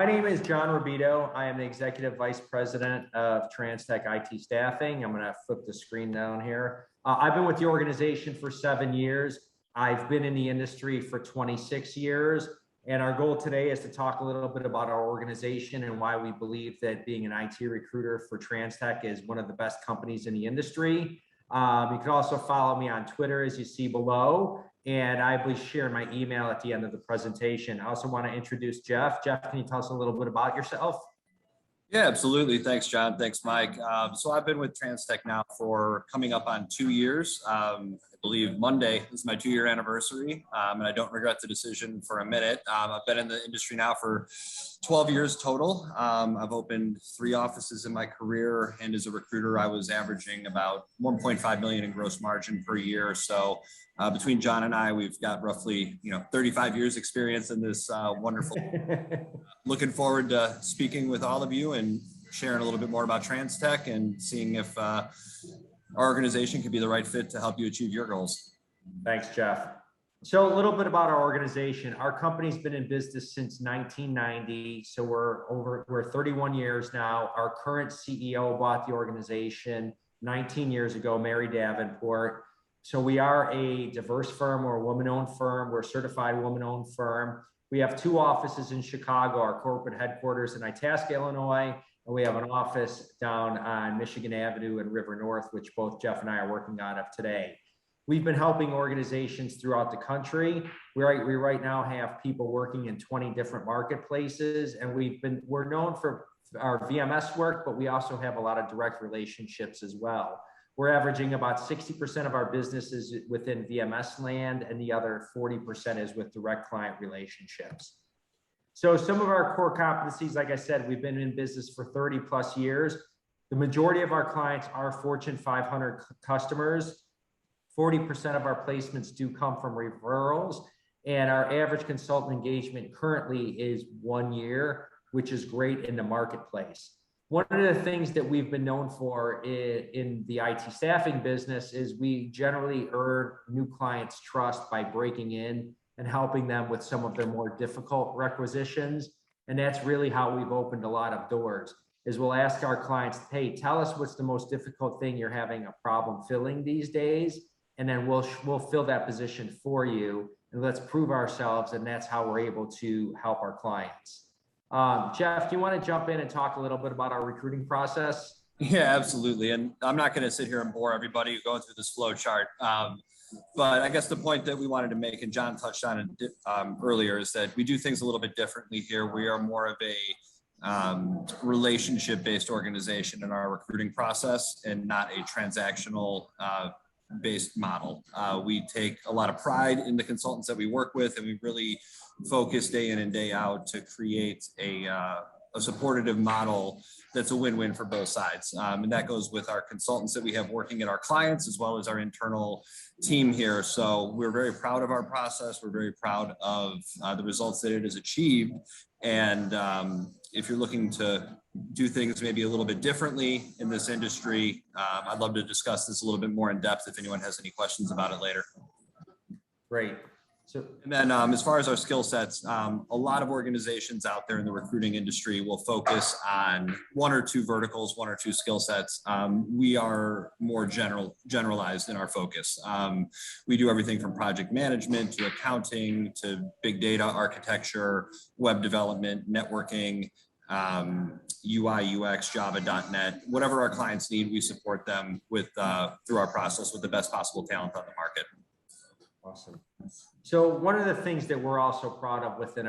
My name is John Rabito. I am the Executive Vice President of TransTech IT Staffing. I'm going to flip the screen down here. I've been with the organization for 7 years. I've been in the industry for 26 years. And our goal today is to talk a little bit about our organization and why we believe that being an IT recruiter for TransTech is one of the best companies in the industry. You can also follow me on Twitter, as you see below. And I will share my email at the end of the presentation. I also want to introduce Jeff. Jeff, can you tell us a little bit about yourself? Yeah, absolutely. Thanks, John. Thanks, Mike. So I've been with TransTech now for coming up on 2 years. I believe Monday is my 2-year anniversary, and I don't regret the decision for a minute. I've been in the industry now for 12 years total. I've opened 3 offices in my career, and as a recruiter, I was averaging about 1.5 million in gross margin per year. So between John and I, we've got roughly 35 years experience in this wonderful. Looking forward to speaking with all of you and sharing a little bit more about TransTech and seeing if our organization could be the right fit to help you achieve your goals. Thanks, Jeff. So a little bit about our organization. Our company's been in business since 1990. So we're 31 years now. Our current CEO bought the organization 19 years ago, Mary Davenport. So we are a diverse firm. We're a woman-owned firm. We're a certified woman-owned firm. We have 2 offices in Chicago, our corporate headquarters in Itasca, Illinois, and we have an office down on Michigan Avenue and River North, which both Jeff and I are working out of today. We've been helping organizations throughout the country. We right now have people working in 20 different marketplaces, and we're known for our VMS work, but we also have a lot of direct relationships as well. We're averaging about 60% of our business is within VMS land, and the other 40% is with direct client relationships. So some of our core competencies, like I said, we've been in business for 30 plus years. The majority of our clients are Fortune 500 customers. 40% of our placements do come from referrals, and our average consultant engagement currently is 1 year, which is great in the marketplace. One of the things that we've been known for in the IT staffing business is we generally earn new clients' trust by breaking in and helping them with some of their more difficult requisitions. And that's really how we've opened a lot of doors, is we'll ask our clients, hey, tell us what's the most difficult thing you're having a problem filling these days. And then we'll fill that position for you, and let's prove ourselves. And that's how we're able to help our clients. Jeff, do you want to jump in and talk a little bit about our recruiting process? Yeah, absolutely. And I'm not going to sit here and bore everybody going through this flow chart. But I guess the point that we wanted to make, and John touched on it earlier, is that we do things a little bit differently here. We are more of a relationship-based organization in our recruiting process and not a transactional based model. We take a lot of pride in the consultants that we work with, and we really focus day in and day out to create a supportive model that's a win-win for both sides. And that goes with our consultants that we have working at our clients, as well as our internal team here. So we're very proud of our process. We're very proud of the results that it has achieved. And if you're looking to do things maybe a little bit differently in this industry, I'd love to discuss this a little bit more in depth if anyone has any questions about it later. Great. And then as far as our skill sets, a lot of organizations out there in the recruiting industry will focus on 1 or 2 verticals, 1 or 2 skill sets. We are more generalized in our focus. We do everything from project management to accounting to big data architecture, web development, networking, UI, UX, Java.net, whatever our clients need, we support them with through our process with the best possible talent on the market. Awesome. So one of the things that we're also proud of within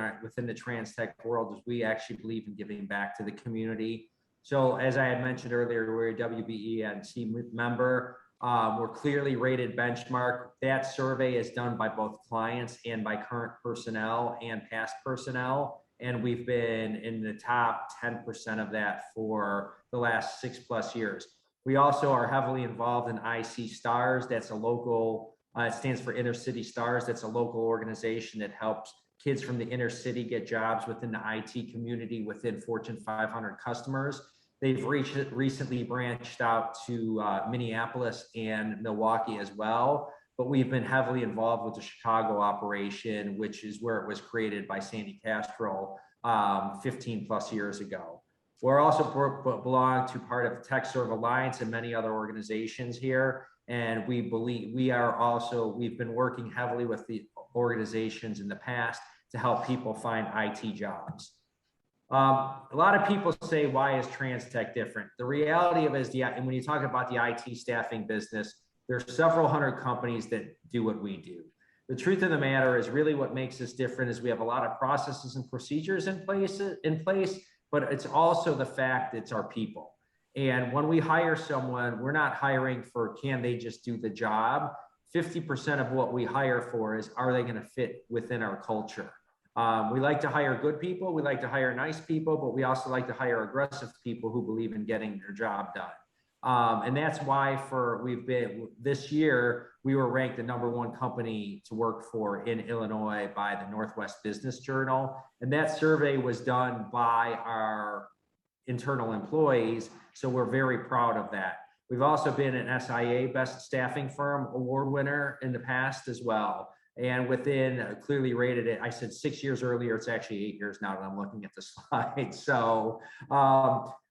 the TransTech world is we actually believe in giving back to the community. So as I had mentioned earlier, we're a WBENC member. We're clearly rated benchmark. That survey is done by both clients and by current personnel and past personnel. And we've been in the top 10% of that for the last 6+ years. We also are heavily involved in IC Stars. That's a local, it stands for Inner City Stars. That's a local organization that helps kids from the inner city get jobs within the IT community within Fortune 500 customers. They've recently branched out to Minneapolis and Milwaukee as well. But we've been heavily involved with the Chicago operation, which is where it was created by Sandy Castro 15 plus years ago. We're also belong to part of TechServe Alliance and many other organizations here. And we believe we've been working heavily with the organizations in the past to help people find IT jobs. A lot of people say, why is TransTech different? The reality of it is, and when you talk about the IT staffing business, there's several hundred companies that do what we do. The truth of the matter is really what makes us different is we have a lot of processes and procedures in place, but it's also the fact it's our people. And when we hire someone, we're not hiring for, can they just do the job? 50% of what we hire for is, are they going to fit within our culture? We like to hire good people. We like to hire nice people, but we also like to hire aggressive people who believe in getting their job done. And that's why this year, we were ranked the #1 company to work for in Illinois by the Northwest Business Journal. And that survey was done by our internal employees. So we're very proud of that. We've also been an SIA Best Staffing Firm Award winner in the past as well. And within clearly rated it, I said 6 years earlier, it's actually 8 years now that I'm looking at the slide. So,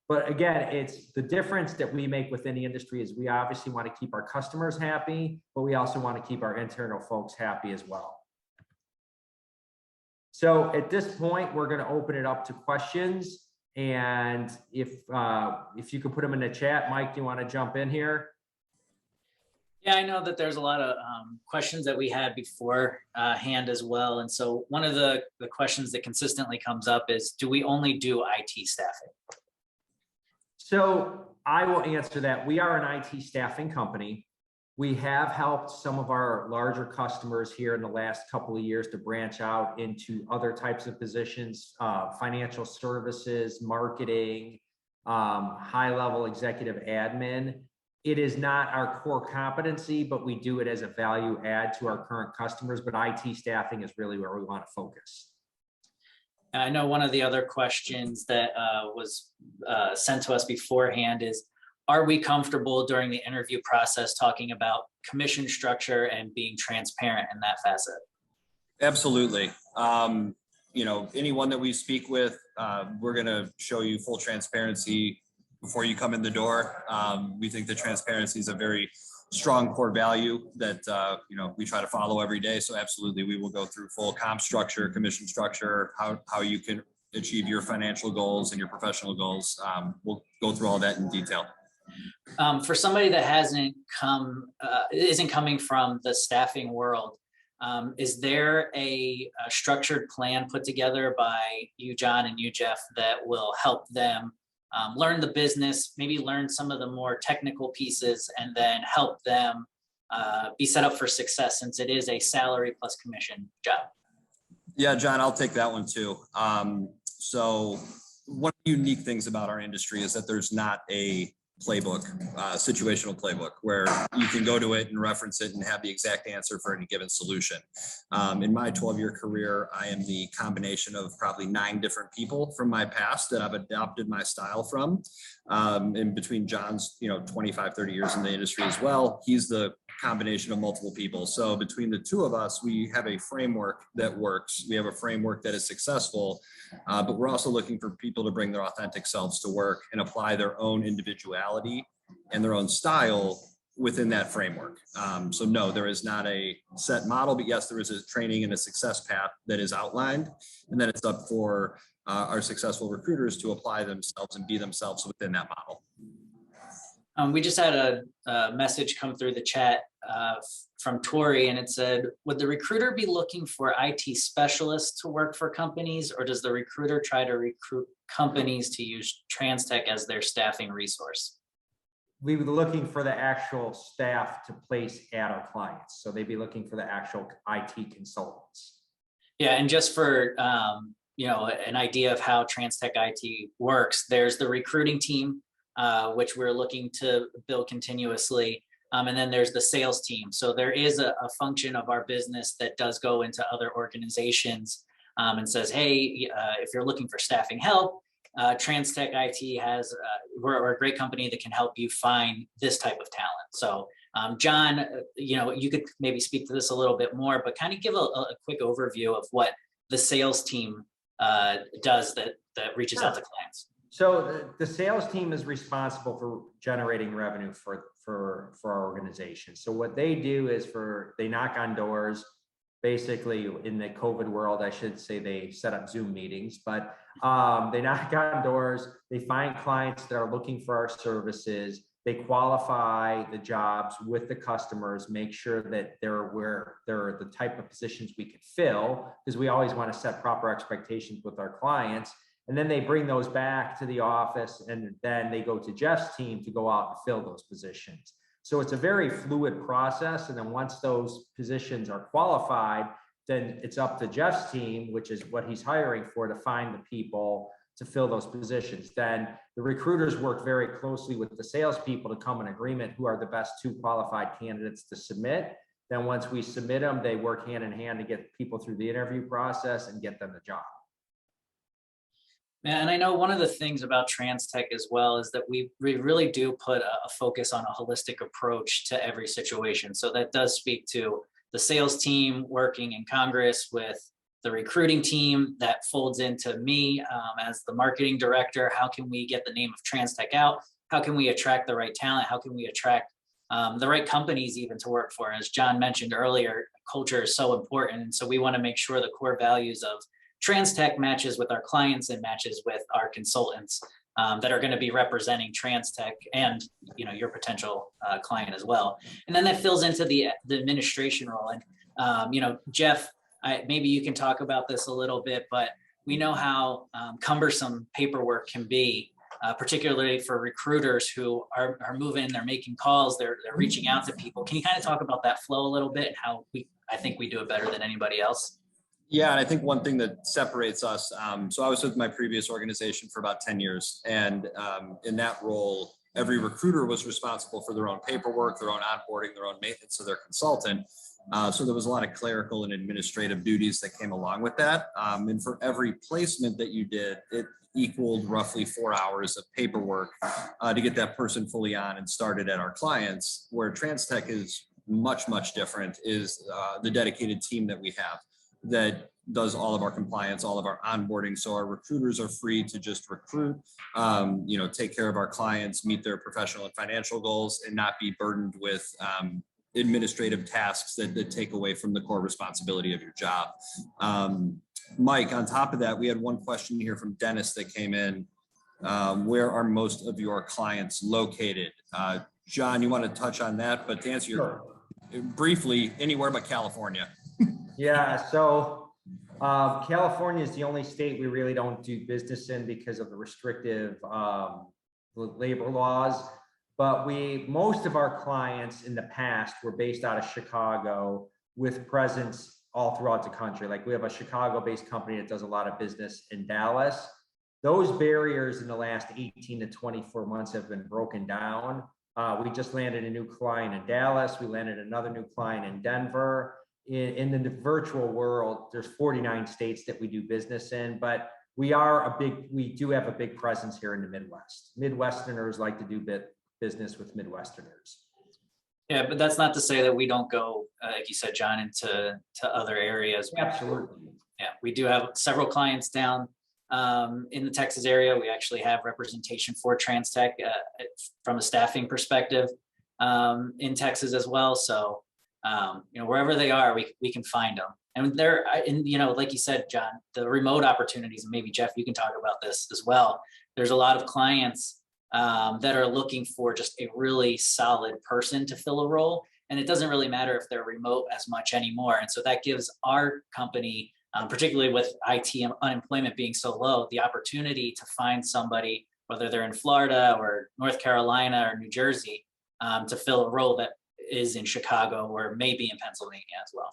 but again, it's the difference that we make within the industry is we obviously want to keep our customers happy, but we also want to keep our internal folks happy as well. So at this point, we're going to open it up to questions. And if you could put them in the chat, Mike, do you want to jump in here? Yeah, I know that there's a lot of questions that we had beforehand as well. And so one of the questions that consistently comes up is, do we only do IT staffing? So I will answer that. We are an IT staffing company. We have helped some of our larger customers here in the last couple of years to branch out into other types of positions, financial services, marketing, high-level executive admin. It is not our core competency, but we do it as a value add to our current customers. But IT staffing is really where we want to focus. I know one of the other questions that was sent to us beforehand is, are we comfortable during the interview process talking about commission structure and being transparent in that facet? Absolutely. You know, anyone that we speak with, we're going to show you full transparency before you come in the door. We think that transparency is a very strong core value that, you know, we try to follow every day. So absolutely, we will go through full comp structure, commission structure, how you can achieve your financial goals and your professional goals. We'll go through all that in detail. For somebody that isn't coming from the staffing world, is there a structured plan put together by you, John, and you, Jeff, that will help them learn the business, maybe learn some of the more technical pieces, and then help them be set up for success, since it is a salary plus commission job? Yeah, John, I'll take that one too. So one of the unique things about our industry is that there's not a playbook, situational playbook, where you can go to it and reference it and have the exact answer for any given solution. In my 12-year career, I am the combination of probably 9 different people from my past that I've adopted my style from. In between John's, 25, 30 years in the industry as well, he's the combination of multiple people. So between the two of us, we have a framework that works. We have a framework that is successful, but we're also looking for people to bring their authentic selves to work and apply their own individuality and their own style within that framework. So no, there is not a set model, but yes, there is a training and a success path that is outlined. And then it's up for our successful recruiters to apply themselves and be themselves within that model. We just had a message come through the chat from Tori, and it said, would the recruiter be looking for IT specialists to work for companies, or does the recruiter try to recruit companies to use TransTech as their staffing resource? We were looking for the actual staff to place at our clients. So they'd be looking for the actual IT consultants. Yeah, and just for an idea of how TransTech IT works, there's the recruiting team, which we're looking to build continuously. And then there's the sales team. So there is a function of our business that does go into other organizations and says, hey, if you're looking for staffing help, TransTech IT has, we're a great company that can help you find this type of talent. So John, you could maybe speak to this a little bit more, but kind of give a quick overview of what the sales team does that reaches out to clients? So the sales team is responsible for generating revenue for our organization. So what they do is they knock on doors. Basically, in the COVID world, I should say they set up Zoom meetings, but they knock on doors. They find clients that are looking for our services. They qualify the jobs with the customers, make sure that they're the type of positions we can fill, because we always want to set proper expectations with our clients. And then they bring those back to the office, and then they go to Jeff's team to go out and fill those positions. So it's a very fluid process. And then once those positions are qualified, then it's up to Jeff's team, which is what he's hiring for, to find the people to fill those positions. Then the recruiters work very closely with the salespeople to come in agreement who are the best two qualified candidates to submit. Then once we submit them, they work hand in hand to get people through the interview process and get them the job. And I know one of the things about TransTech as well is that we really do put a focus on a holistic approach to every situation. So that does speak to the sales team working in Congress with the recruiting team that folds into me as the marketing director. How can we get the name of TransTech out? How can we attract the right talent? How can we attract the right companies even to work for? As John mentioned earlier, culture is so important. And so we want to make sure the core values of TransTech matches with our clients and matches with our consultants that are going to be representing TransTech and your potential client as well. And then that fills into the administration role. And Jeff, maybe you can talk about this a little bit, but we know how cumbersome paperwork can be, particularly for recruiters who are moving, they're making calls, they're reaching out to people. Can you kind of talk about that flow a little bit and how I think we do it better than anybody else? Yeah, and I think one thing that separates us, so I was with my previous organization for about 10 years, and in that role, every recruiter was responsible for their own paperwork, their own onboarding, their own maintenance of their consultant. So there was a lot of clerical and administrative duties that came along with that. And for every placement that you did, it equaled roughly 4 hours of paperwork to get that person fully on and started at our clients. Where TransTech is much, much different is the dedicated team that we have that does all of our compliance, all of our onboarding. So our recruiters are free to just recruit, take care of our clients, meet their professional and financial goals, and not be burdened with administrative tasks that take away from the core responsibility of your job. Mike, on top of that, we had one question here from Dennis that came in. Where are most of your clients located? John, you want to touch on that? But to answer your briefly, anywhere but California. Yeah, so California is the only state we really don't do business in because of the restrictive labor laws. But most of our clients in the past were based out of Chicago with presence all throughout the country. Like we have a Chicago-based company that does a lot of business in Dallas. Those barriers in the last 18 to 24 months have been broken down. We just landed a new client in Dallas. We landed another new client in Denver. In the virtual world, there's 49 states that we do business in, but we do have a big presence here in the Midwest. Midwesterners like to do business with Midwesterners. Yeah, but that's not to say that we don't go, like you said, John, into other areas. Absolutely. Yeah, we do have several clients down in the Texas area. We actually have representation for TransTech from a staffing perspective in Texas as well. So wherever they are, we can find them. And like you said, John, the remote opportunities, and maybe Jeff, you can talk about this as well. There's a lot of clients that are looking for just a really solid person to fill a role. And it doesn't really matter if they're remote as much anymore. And so that gives our company, particularly with IT unemployment being so low, the opportunity to find somebody, whether they're in Florida or North Carolina or New Jersey, to fill a role that is in Chicago or maybe in Pennsylvania as well.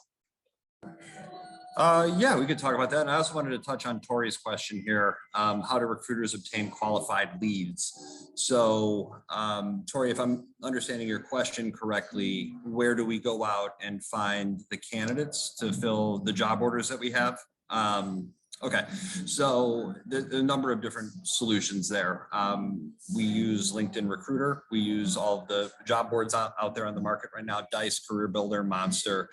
Yeah, we could talk about that. And I also wanted to touch on Tori's question here. How do recruiters obtain qualified leads? So Tori, if I'm understanding your question correctly, where do we go out and find the candidates to fill the job orders that we have? Okay, so the number of different solutions there. We use LinkedIn Recruiter. We use all of the job boards out there on the market right now, Dice, Career Builder, Monster.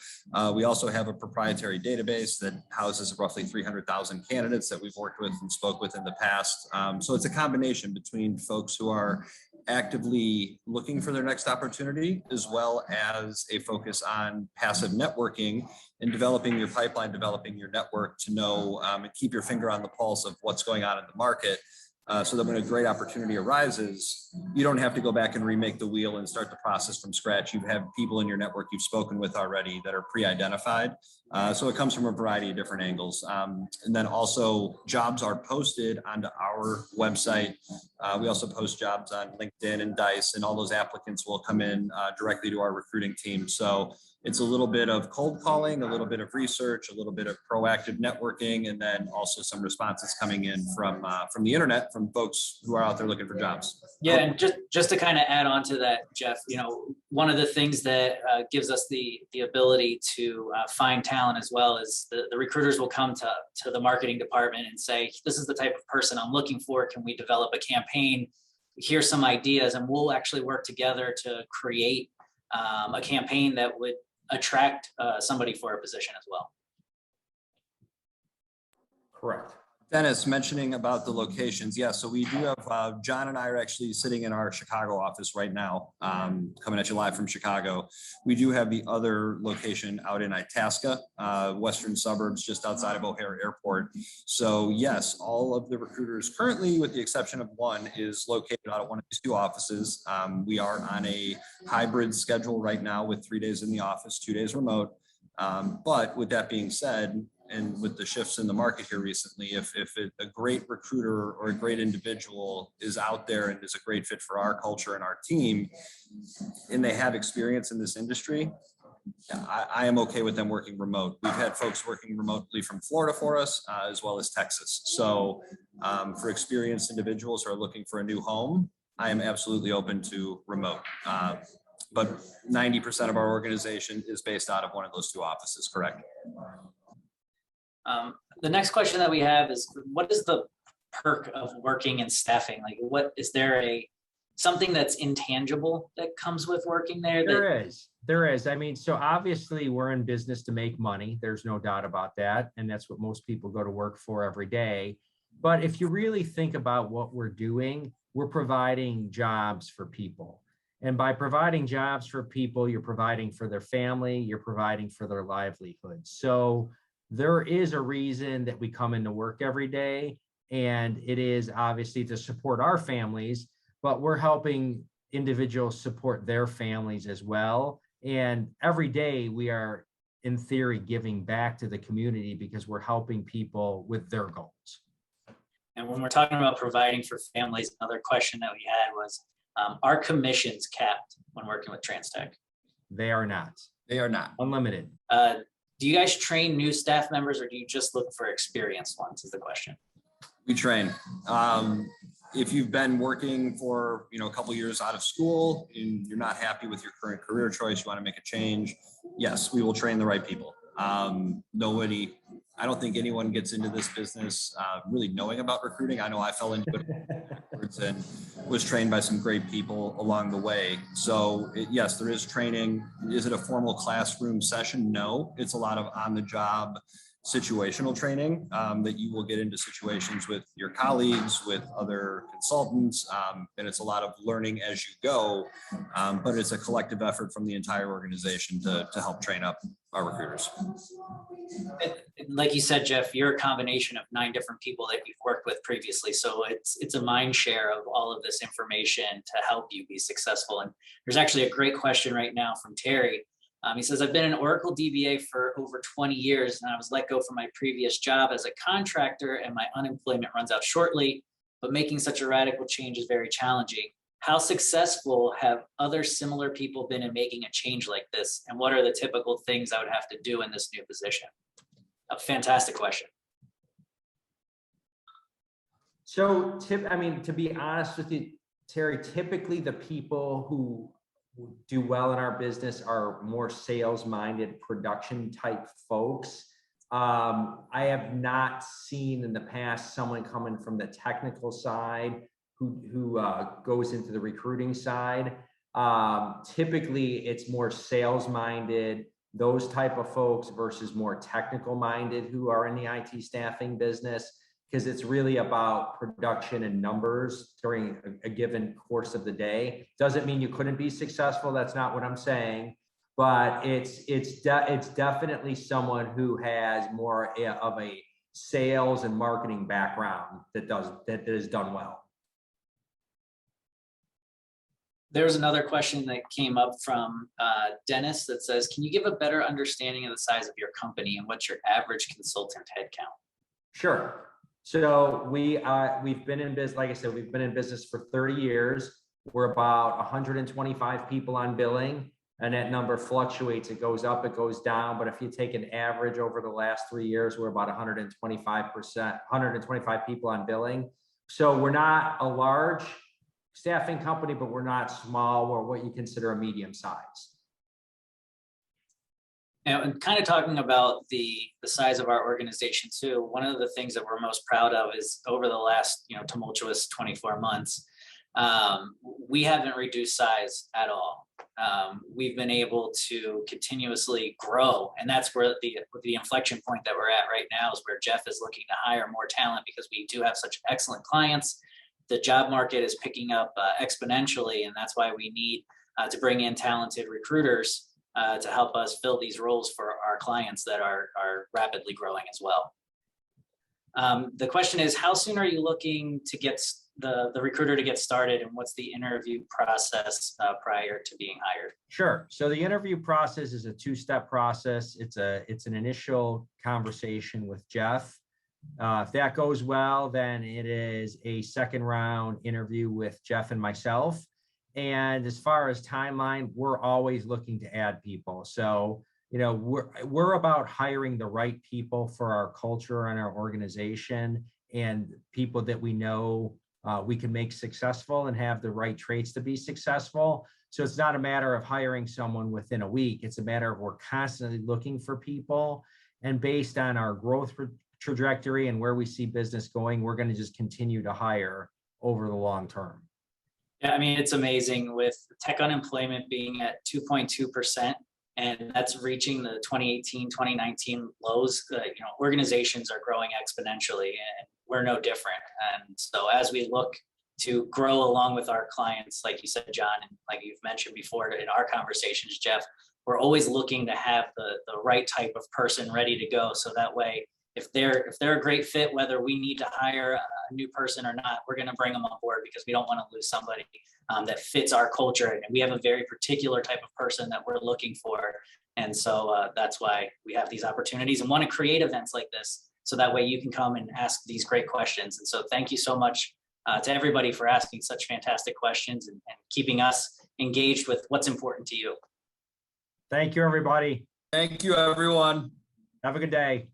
We also have a proprietary database that houses roughly 300,000 candidates that we've worked with and spoke with in the past. So it's a combination between folks who are actively looking for their next opportunity, as well as a focus on passive networking and developing your pipeline, developing your network to know and keep your finger on the pulse of what's going on in the market. So that when a great opportunity arises, you don't have to go back and remake the wheel and start the process from scratch. You have people in your network you've spoken with already that are pre-identified. So it comes from a variety of different angles. And then also jobs are posted onto our website. We also post jobs on LinkedIn and Dice, and all those applicants will come in directly to our recruiting team. So it's a little bit of cold calling, a little bit of research, a little bit of proactive networking, and then also some responses coming in from the internet, from folks who are out there looking for jobs. Yeah, and just to kind of add on to that, Jeff, one of the things that gives us the ability to find talent as well is the recruiters will come to the marketing department and say, this is the type of person I'm looking for. Can we develop a campaign? Here's some ideas, and we'll actually work together to create a campaign that would attract somebody for a position as well. Correct. Dennis, mentioning about the locations. Yeah, so we do have, John and I are actually sitting in our Chicago office right now, coming at you live from Chicago. We do have the other location out in Itasca, western suburbs, just outside of O'Hare Airport. So yes, all of the recruiters currently, with the exception of one, is located out of one of these two offices. We are on a hybrid schedule right now with 3 days in the office, 2 days remote. But with that being said, and with the shifts in the market here recently, if a great recruiter or a great individual is out there and is a great fit for our culture and our team, and they have experience in this industry, I am okay with them working remote. We've had folks working remotely from Florida for us, as well as Texas. So for experienced individuals who are looking for a new home, I am absolutely open to remote. But 90% of our organization is based out of one of those two offices, correct? The next question that we have is, what is the perk of working in staffing? Like, what is there something that's intangible that comes with working there? There is. I mean, so obviously we're in business to make money. There's no doubt about that. And that's what most people go to work for every day. But if you really think about what we're doing, we're providing jobs for people. And by providing jobs for people, you're providing for their family, you're providing for their livelihood. So there is a reason that we come into work every day, and it is obviously to support our families, but we're helping individuals support their families as well. And every day we are, in theory, giving back to the community because we're helping people with their goals. And when we're talking about providing for families, another question that we had was, are commissions capped when working with TransTech? They are not. They are not. Unlimited. Do you guys train new staff members, or do you just look for experienced ones, is the question? We train. If you've been working for a couple years out of school and you're not happy with your current career choice, you want to make a change, yes, we will train the right people. I don't think anyone gets into this business really knowing about recruiting. I know I fell into it and was trained by some great people along the way. So yes, there is training. Is it a formal classroom session? No, it's a lot of on-the-job situational training that you will get into situations with your colleagues, with other consultants, and it's a lot of learning as you go, but it's a collective effort from the entire organization to help train up our recruiters. Like you said, Jeff, you're a combination of 9 different people that you've worked with previously, so it's a mind share of all of this information to help you be successful. And there's actually a great question right now from Terry. He says, I've been an Oracle DBA for over 20 years, and I was let go from my previous job as a contractor, and my unemployment runs out shortly, but making such a radical change is very challenging. How successful have other similar people been in making a change like this? And what are the typical things I would have to do in this new position? A fantastic question. So to be honest with you, Terry, typically the people who do well in our business are more sales-minded, production type folks I have not seen in the past someone coming from the technical side who goes into the recruiting side. Typically, it's more sales minded, those type of folks versus more technical minded who are in the IT staffing business, because it's really about production and numbers during a given course of the day. Doesn't mean you couldn't be successful. That's not what I'm saying. But it's definitely someone who has more of a sales and marketing background that is done well. There's another question that came up from Dennis that says, can you give a better understanding of the size of your company and what's your average consultant headcount? Sure. So we've been in business, like I said, we've been in business for 30 years. We're about 125 people on billing, and that number fluctuates. It goes up, it goes down. But if you take an average over the last 3 years, we're about 125 people on billing. So we're not a large staffing company, but we're not small. We're what you consider a medium size. And kind of talking about the size of our organization too, one of the things that we're most proud of is over the last tumultuous 24 months, we haven't reduced size at all. We've been able to continuously grow, and that's where the inflection point that we're at right now is where Jeff is looking to hire more talent because we do have such excellent clients. The job market is picking up exponentially, and that's why we need to bring in talented recruiters to help us fill these roles for our clients that are rapidly growing as well. The question is, how soon are you looking to get the recruiter to get started, and what's the interview process prior to being hired? Sure. So the interview process is a two-step process. It's an initial conversation with Jeff. If that goes well, then it is a second round interview with Jeff and myself. And as far as timeline, we're always looking to add people. So, we're about hiring the right people for our culture and our organization, and people that we know we can make successful and have the right traits to be successful. So it's not a matter of hiring someone within a week. It's a matter of we're constantly looking for people, and based on our growth trajectory and where we see business going, we're going to just continue to hire over the long term. Yeah, I mean, it's amazing with tech unemployment being at 2.2%, and that's reaching the 2018, 2019 lows. Organizations are growing exponentially, and we're no different. And so as we look to grow along with our clients, like you said, John, and like you've mentioned before in our conversations, Jeff, we're always looking to have the right type of person ready to go. So that way, if they're a great fit, whether we need to hire a new person or not, we're going to bring them on board because we don't want to lose somebody that fits our culture. And we have a very particular type of person that we're looking for. And so that's why we have these opportunities and want to create events like this. So that way you can come and ask these great questions. And so thank you so much to everybody for asking such fantastic questions and keeping us engaged with what's important to you. Thank you, everybody. Thank you, everyone. Have a good day.